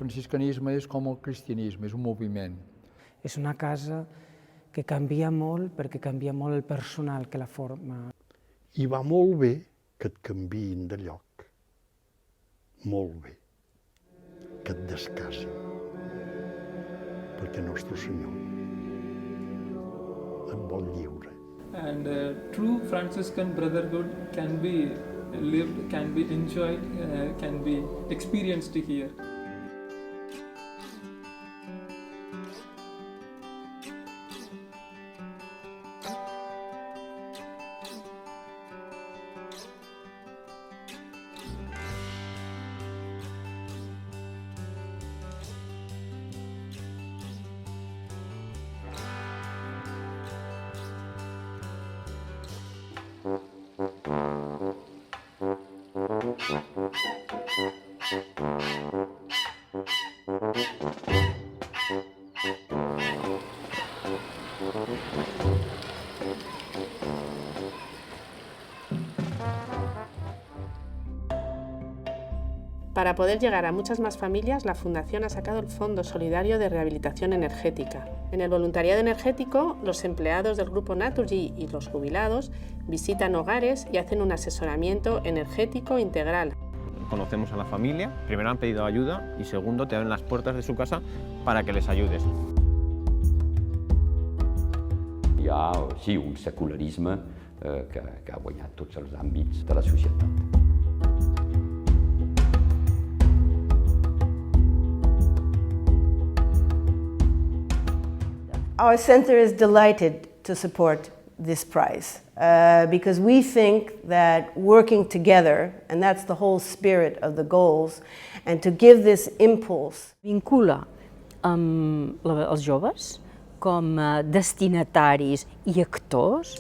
franciscanisme és com el cristianisme, és un moviment. És una casa que canvia molt perquè canvia molt el personal que la forma. I va molt bé que et canviïn de lloc. Molt bé. Que et descasin. Perquè Nostre Senyor et vol lliure. And true Franciscan brotherhood can be lived, can be enjoyed, can be experienced here. Para poder llegar a muchas más familias, la Fundación ha sacado el Fondo Solidario de Rehabilitación Energética. En el voluntariado energético, los empleados del Grupo Naturgy y los jubilados visitan hogares y hacen un asesoramiento energético integral. Conocemos a la familia, primero han pedido ayuda y segundo te abren las puertas de su casa para que les ayudes. Hi ha, sí, un secularisme que ha guanyat tots els àmbits de la societat. Our center is delighted to support this prize because we think that working together, and that's the whole spirit of the goals, and to give this impulse. Vincula amb els joves com a destinataris i actors